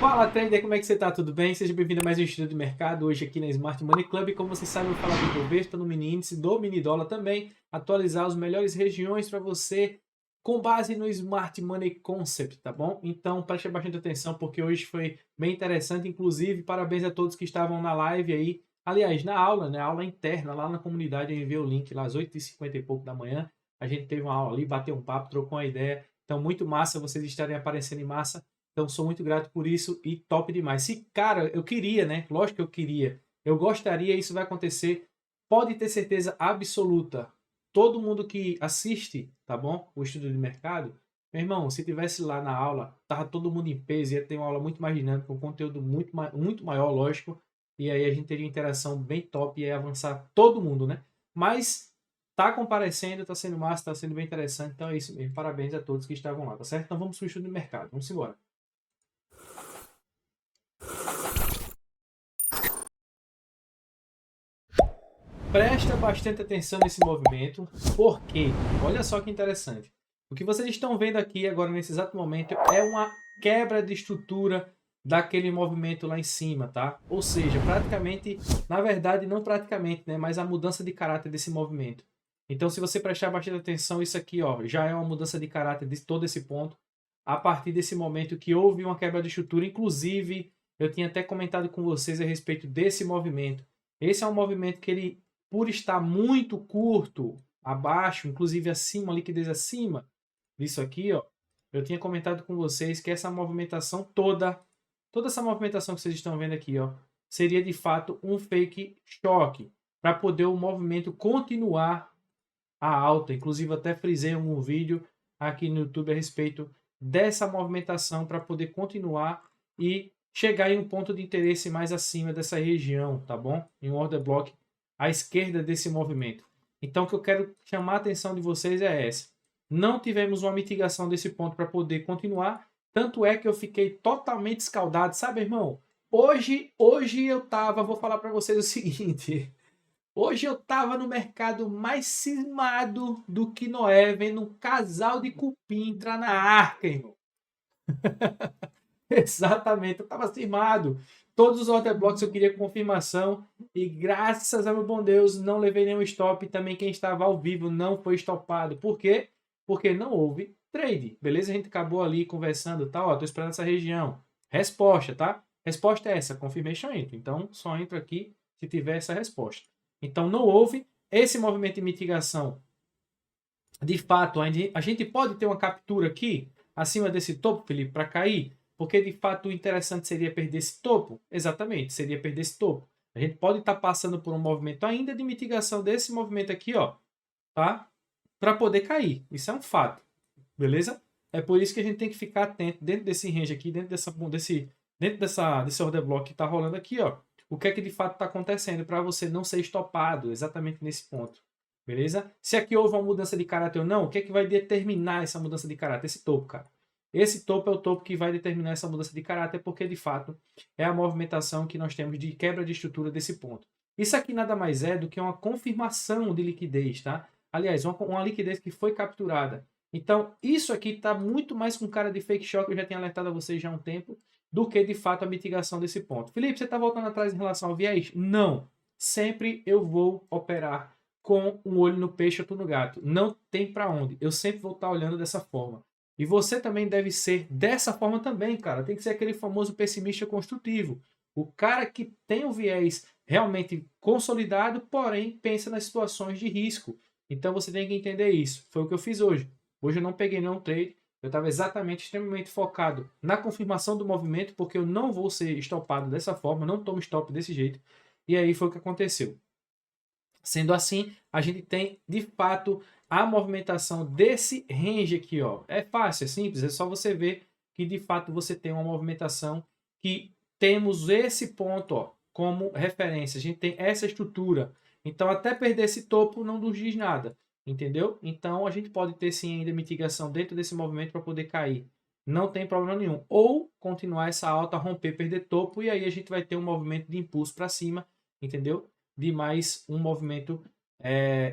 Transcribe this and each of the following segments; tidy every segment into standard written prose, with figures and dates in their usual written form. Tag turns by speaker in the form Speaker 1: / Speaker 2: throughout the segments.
Speaker 1: Fala, trader, como é que você tá? Tudo bem? Seja bem-vindo a mais um Estudo de Mercado, hoje aqui na Smart Money Club. Como vocês sabem, eu vou falar do Ibovespa, no mini índice, do mini dólar também, atualizar as melhores regiões para você com base no Smart Money Concept, tá bom? Então, preste bastante atenção porque hoje foi bem interessante, inclusive, parabéns a todos que estavam na live aí. Aliás, na aula, né? Aula interna, lá na comunidade, eu enviei o link lá às 8h50 e pouco da manhã. A gente teve uma aula ali, bateu um papo, trocou uma ideia. Então, muito massa vocês estarem aparecendo em massa. Então, sou muito grato por isso e top demais. Se, cara, eu queria, né? Lógico que eu queria. Eu gostaria, isso vai acontecer. Pode ter certeza absoluta. Todo mundo que assiste, tá bom? O estudo de mercado, meu irmão, se tivesse lá na aula, tava todo mundo em peso, ia ter uma aula muito mais dinâmica, um conteúdo muito maior, lógico. E aí a gente teria interação bem top e ia avançar todo mundo, né? Mas tá comparecendo, tá sendo massa, tá sendo bem interessante. Então é isso mesmo. Parabéns a todos que estavam lá, tá certo? Então vamos pro estudo de mercado. Vamos embora. Presta bastante atenção nesse movimento, porque, olha só que interessante. O que vocês estão vendo aqui agora nesse exato momento é uma quebra de estrutura daquele movimento lá em cima, tá? Ou seja, praticamente, na verdade, não praticamente, né? Mas a mudança de caráter desse movimento. Então, se você prestar bastante atenção, isso aqui, ó, já é uma mudança de caráter de todo esse ponto. A partir desse momento que houve uma quebra de estrutura, inclusive, eu tinha até comentado com vocês a respeito desse movimento. Esse é um movimento que ele, por estar muito curto, abaixo, inclusive acima, liquidez acima disso aqui, ó, eu tinha comentado com vocês que essa movimentação toda essa movimentação que vocês estão vendo aqui, ó, seria de fato um fake choque para poder o movimento continuar a alta. Inclusive até frisei um vídeo aqui no YouTube a respeito dessa movimentação para poder continuar e chegar em um ponto de interesse mais acima dessa região, tá bom? Em um order block à esquerda desse movimento. Então, o que eu quero chamar a atenção de vocês é essa. Não tivemos uma mitigação desse ponto para poder continuar. Tanto é que eu fiquei totalmente escaldado, sabe, irmão? Hoje eu tava, vou falar para vocês o seguinte. Hoje eu tava no mercado mais cismado do que Noé, vendo um casal de cupim entrar na arca, irmão. Exatamente, eu tava cismado. Todos os order blocks eu queria confirmação e graças a meu bom Deus não levei nenhum stop. Também quem estava ao vivo não foi stopado. Por quê? Porque não houve trade. Beleza? A gente acabou ali conversando, tá? Ó, tô esperando essa região. Resposta, tá? Resposta é essa, confirmation entry. Então só entro aqui se tiver essa resposta. Então não houve esse movimento de mitigação. De fato, a gente pode ter uma captura aqui acima desse topo, Felipe, para cair. Porque de fato o interessante seria perder esse topo. Exatamente, seria perder esse topo. A gente pode estar passando por um movimento ainda de mitigação desse movimento aqui, ó, tá? Para poder cair. Isso é um fato. Beleza? É por isso que a gente tem que ficar atento dentro desse range aqui, desse order block que está rolando aqui, ó. O que é que de fato está acontecendo para você não ser estopado exatamente nesse ponto. Beleza? Se aqui houve uma mudança de caráter ou não, o que é que vai determinar essa mudança de caráter? Esse topo, cara. Esse topo é o topo que vai determinar essa mudança de caráter, porque de fato é a movimentação que nós temos de quebra de estrutura desse ponto. Isso aqui nada mais é do que uma confirmação de liquidez, tá? Aliás, uma liquidez que foi capturada. Então, isso aqui está muito mais com cara de fake shock, eu já tinha alertado a vocês já há um tempo, do que de fato a mitigação desse ponto. Felipe, você está voltando atrás em relação ao viés? Não. Sempre eu vou operar com um olho no peixe e outro no gato. Não tem para onde. Eu sempre vou estar olhando dessa forma. E você também deve ser dessa forma também, cara. Tem que ser aquele famoso pessimista construtivo. O cara que tem o viés realmente consolidado, porém pensa nas situações de risco. Então você tem que entender isso. Foi o que eu fiz hoje. Hoje eu não peguei nenhum trade. Eu estava exatamente extremamente focado na confirmação do movimento, porque eu não vou ser estopado dessa forma, não tomo stop desse jeito. E aí foi o que aconteceu. Sendo assim, a gente tem de fato a movimentação desse range aqui, ó. É fácil, é simples, é só você ver que de fato você tem uma movimentação que temos esse ponto, ó, como referência. A gente tem essa estrutura. Então, até perder esse topo não nos diz nada, entendeu? Então, a gente pode ter sim ainda mitigação dentro desse movimento para poder cair. Não tem problema nenhum. Ou continuar essa alta, romper, perder topo e aí a gente vai ter um movimento de impulso para cima, entendeu? De mais um movimento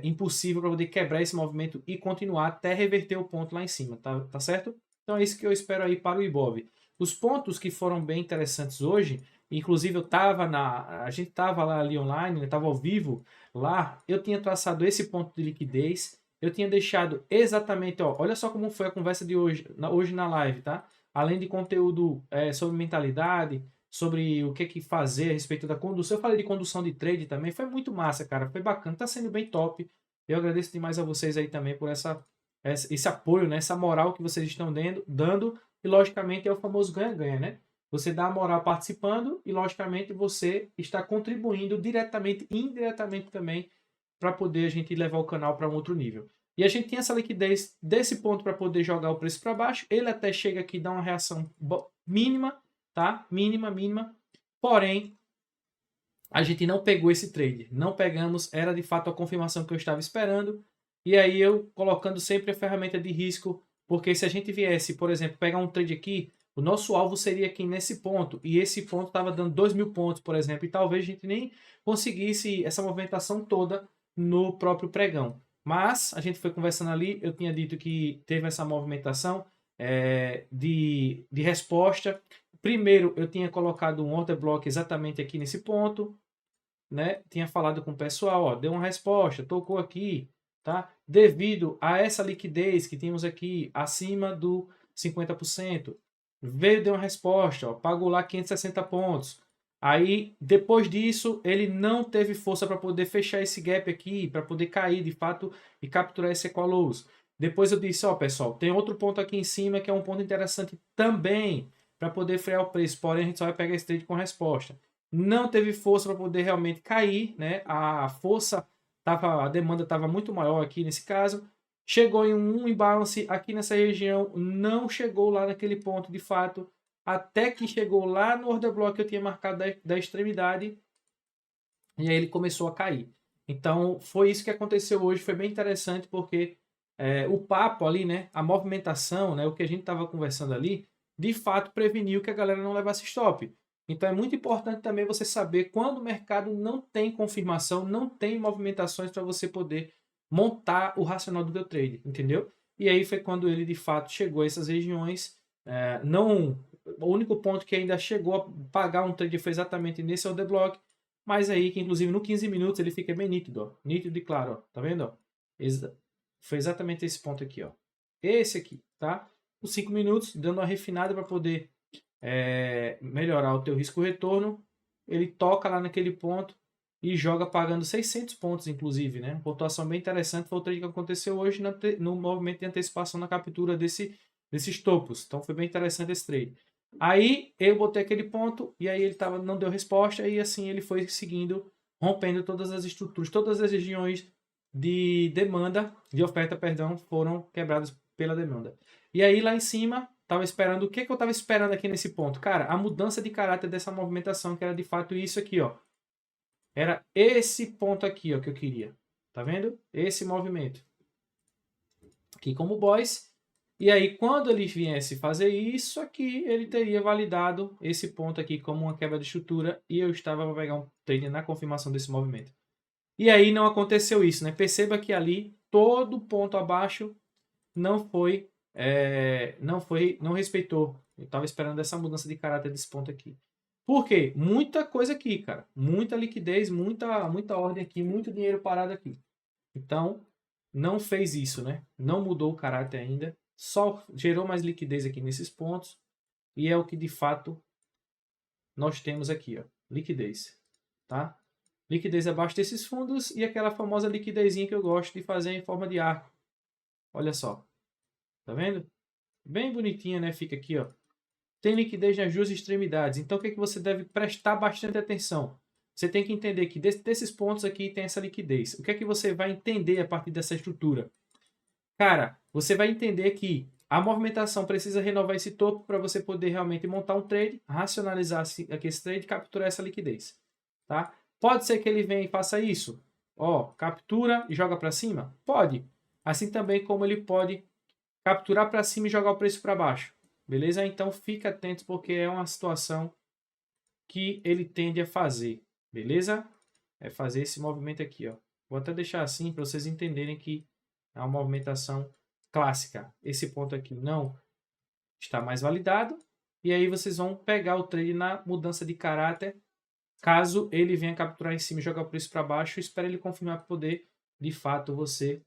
Speaker 1: impulsivo para poder quebrar esse movimento e continuar até reverter o ponto lá em cima, tá certo? Então é isso que eu espero aí para o Ibov. Os pontos que foram bem interessantes hoje, inclusive a gente estava lá ali online, estava ao vivo lá, eu tinha traçado esse ponto de liquidez, eu tinha deixado exatamente, ó, olha só como foi a conversa de hoje, hoje na live, tá? Além de conteúdo sobre mentalidade, sobre o que fazer a respeito da condução, eu falei de condução de trade também, foi muito massa, cara, foi bacana, tá sendo bem top. Eu agradeço demais a vocês aí também por esse apoio, né? Essa moral que vocês estão dando, e logicamente é o famoso ganha-ganha, né? Você dá a moral participando e logicamente você está contribuindo diretamente e indiretamente também para poder a gente levar o canal para um outro nível. E a gente tem essa liquidez desse ponto para poder jogar o preço para baixo. Ele até chega aqui e dá uma reação mínima, tá? Mínima, mínima. Porém, a gente não pegou esse trade. Não pegamos, era de fato a confirmação que eu estava esperando. E aí eu colocando sempre a ferramenta de risco, porque se a gente viesse, por exemplo, pegar um trade aqui, o nosso alvo seria aqui nesse ponto, e esse ponto estava dando 2.000 pontos, por exemplo, e talvez a gente nem conseguisse essa movimentação toda no próprio pregão. Mas a gente foi conversando ali, eu tinha dito que teve essa movimentação de resposta. Primeiro, eu tinha colocado um order block exatamente aqui nesse ponto, né? Tinha falado com o pessoal, ó, deu uma resposta, tocou aqui, tá? Devido a essa liquidez que tínhamos aqui acima do 50%, veio, deu uma resposta, ó, pagou lá 560 pontos. Aí, depois disso, ele não teve força para poder fechar esse gap aqui, para poder cair de fato e capturar esse equalose. Depois eu disse, ó, pessoal, tem outro ponto aqui em cima que é um ponto interessante também para poder frear o preço, porém a gente só vai pegar esse trade com resposta. Não teve força para poder realmente cair, né? A força a demanda estava muito maior aqui nesse caso. Chegou em um imbalance aqui nessa região, não chegou lá naquele ponto de fato, até que chegou lá no order block que eu tinha marcado da extremidade, e aí ele começou a cair. Então foi isso que aconteceu hoje, foi bem interessante porque o papo ali, né, a movimentação, né, o que a gente estava conversando ali, de fato preveniu que a galera não levasse stop. Então é muito importante também você saber quando o mercado não tem confirmação, não tem movimentações para você poder montar o racional do teu trade, entendeu? E aí foi quando ele de fato chegou a essas regiões. Não, o único ponto que ainda chegou a pagar um trade foi exatamente nesse order block, mas aí que inclusive no 15 minutos ele fica bem nítido, ó, nítido e claro, ó, tá vendo? Ó? Foi exatamente esse ponto aqui, ó. Esse aqui, tá? Os 5 minutos, dando uma refinada para poder melhorar o teu risco-retorno. Ele toca lá naquele ponto e joga pagando 600 pontos, inclusive, né? Uma pontuação bem interessante. Foi o trade que aconteceu hoje no movimento de antecipação na captura desses topos. Então foi bem interessante esse trade. Aí eu botei aquele ponto e aí ele não deu resposta e assim ele foi seguindo, rompendo todas as estruturas, todas as regiões de oferta, perdão, foram quebradas pela demanda. E aí lá em cima, tava esperando, o que eu tava esperando aqui nesse ponto? Cara, a mudança de caráter dessa movimentação, que era de fato isso aqui, ó. Era esse ponto aqui, ó, que eu queria. Tá vendo? Esse movimento. Aqui como boys. E aí, quando ele viesse fazer isso aqui, ele teria validado esse ponto aqui como uma quebra de estrutura e eu estava para pegar um trade na confirmação desse movimento. E aí não aconteceu isso, né? Perceba que ali todo ponto abaixo não não respeitou. Eu estava esperando essa mudança de caráter desse ponto aqui. Por quê? Muita coisa aqui, cara. Muita liquidez, muita ordem aqui, muito dinheiro parado aqui. Então, não fez isso, né? Não mudou o caráter ainda. Só gerou mais liquidez aqui nesses pontos. E é o que de fato nós temos aqui, ó. Liquidez, tá? Liquidez abaixo desses fundos e aquela famosa liquidezinha que eu gosto de fazer em forma de arco. Olha só. Tá vendo? Bem bonitinha, né? Fica aqui, ó. Tem liquidez nas duas extremidades. Então, o que você deve prestar bastante atenção? Você tem que entender que desses pontos aqui tem essa liquidez. O que é que você vai entender a partir dessa estrutura? Cara, você vai entender que a movimentação precisa renovar esse topo para você poder realmente montar um trade, racionalizar aqui esse trade e capturar essa liquidez. Tá? Pode ser que ele venha e faça isso. Ó, captura e joga para cima? Pode. Assim também como ele pode capturar para cima e jogar o preço para baixo. Beleza? Então fica atento porque é uma situação que ele tende a fazer. Beleza? É fazer esse movimento aqui, ó. Vou até deixar assim para vocês entenderem que é uma movimentação clássica. Esse ponto aqui não está mais validado. E aí vocês vão pegar o trade na mudança de caráter. Caso ele venha capturar em cima e jogar o preço para baixo, espera ele confirmar para poder, de fato, você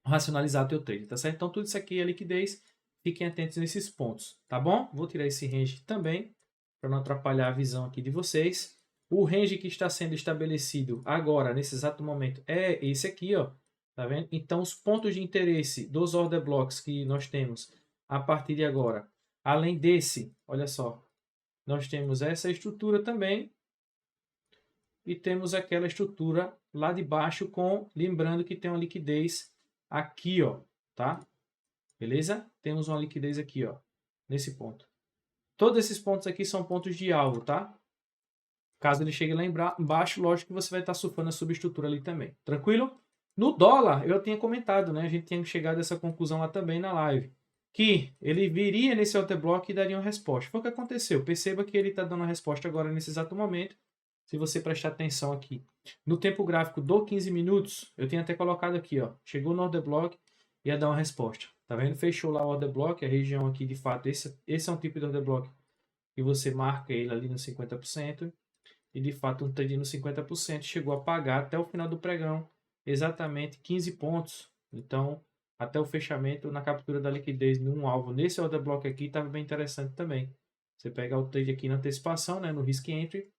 Speaker 1: racionalizar o teu trade, tá certo? Então tudo isso aqui é liquidez. Fiquem atentos nesses pontos, tá bom? Vou tirar esse range também, para não atrapalhar a visão aqui de vocês. O range que está sendo estabelecido agora, nesse exato momento, é esse aqui, ó. Tá vendo? Então, os pontos de interesse dos order blocks que nós temos a partir de agora, além desse, olha só, nós temos essa estrutura também e temos aquela estrutura lá de baixo com, lembrando que tem uma liquidez aqui, ó, tá? Beleza? Temos uma liquidez aqui, ó, nesse ponto. Todos esses pontos aqui são pontos de alvo, tá? Caso ele chegue lá embaixo, lógico que você vai estar surfando a subestrutura ali também. Tranquilo? No dólar, eu tinha comentado, né? A gente tinha chegado a essa conclusão lá também na live. Que ele viria nesse order block e daria uma resposta. Foi o que aconteceu. Perceba que ele está dando a resposta agora nesse exato momento. Se você prestar atenção aqui. No tempo gráfico do 15 minutos, eu tinha até colocado aqui, ó. Chegou no order block e ia dar uma resposta. Tá vendo? Fechou lá o order block, a região aqui, de fato, esse é um tipo de order block que você marca ele ali no 50%. E de fato um trade no 50% chegou a pagar até o final do pregão exatamente 15 pontos. Então, até o fechamento na captura da liquidez num alvo nesse order block aqui estava bem interessante também. Você pegar o trade aqui na antecipação, né, no risk entry,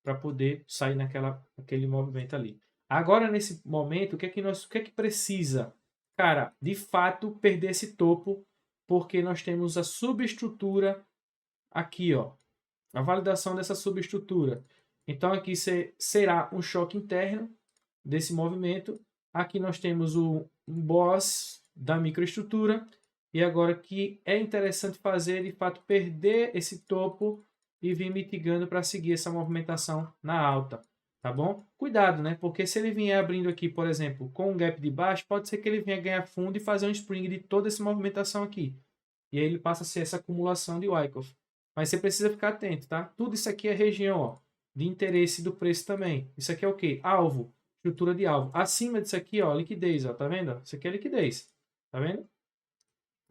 Speaker 1: para poder sair naquele movimento ali. Agora, nesse momento, o que é que precisa? Cara, de fato, perder esse topo, porque nós temos a subestrutura aqui, ó. A validação dessa subestrutura. Então, aqui será um choque interno desse movimento. Aqui nós temos o boss da microestrutura. E agora que é interessante fazer, de fato, perder esse topo e vir mitigando para seguir essa movimentação na alta. Tá bom? Cuidado, né? Porque se ele vier abrindo aqui, por exemplo, com um gap de baixo, pode ser que ele venha ganhar fundo e fazer um spring de toda essa movimentação aqui. E aí ele passa a ser essa acumulação de Wyckoff. Mas você precisa ficar atento, tá? Tudo isso aqui é região, ó, de interesse do preço também. Isso aqui é o quê? Alvo. Estrutura de alvo. Acima disso aqui, ó, liquidez, ó. Tá vendo? Isso aqui é liquidez. Tá vendo?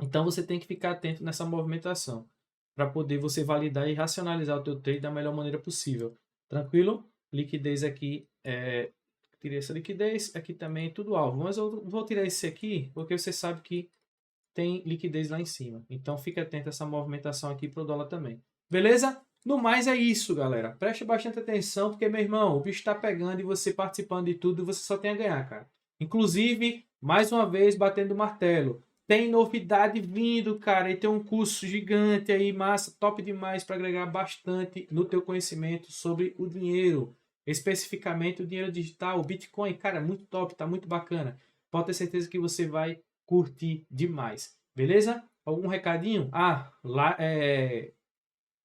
Speaker 1: Então, você tem que ficar atento nessa movimentação. Para poder você validar e racionalizar o teu trade da melhor maneira possível. Tranquilo? Liquidez aqui, tirei essa liquidez. Aqui também tudo alvo. Mas eu vou tirar esse aqui, porque você sabe que tem liquidez lá em cima. Então, fique atento a essa movimentação aqui para o dólar também. Beleza? No mais é isso, galera. Preste bastante atenção, porque, meu irmão, o bicho está pegando e você participando de tudo, você só tem a ganhar, cara. Inclusive, mais uma vez, batendo o martelo. Tem novidade vindo, cara, e tem um curso gigante aí, massa, top demais, para agregar bastante no teu conhecimento sobre o dinheiro. Especificamente o dinheiro digital, o Bitcoin, cara, muito top, tá muito bacana. Pode ter certeza que você vai curtir demais. Beleza? Algum recadinho? Ah, lá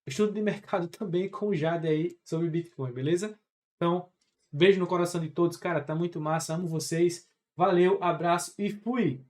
Speaker 1: estudo de mercado também com o Jade aí sobre Bitcoin, beleza? Então, beijo no coração de todos, cara, tá muito massa, amo vocês. Valeu, abraço e fui!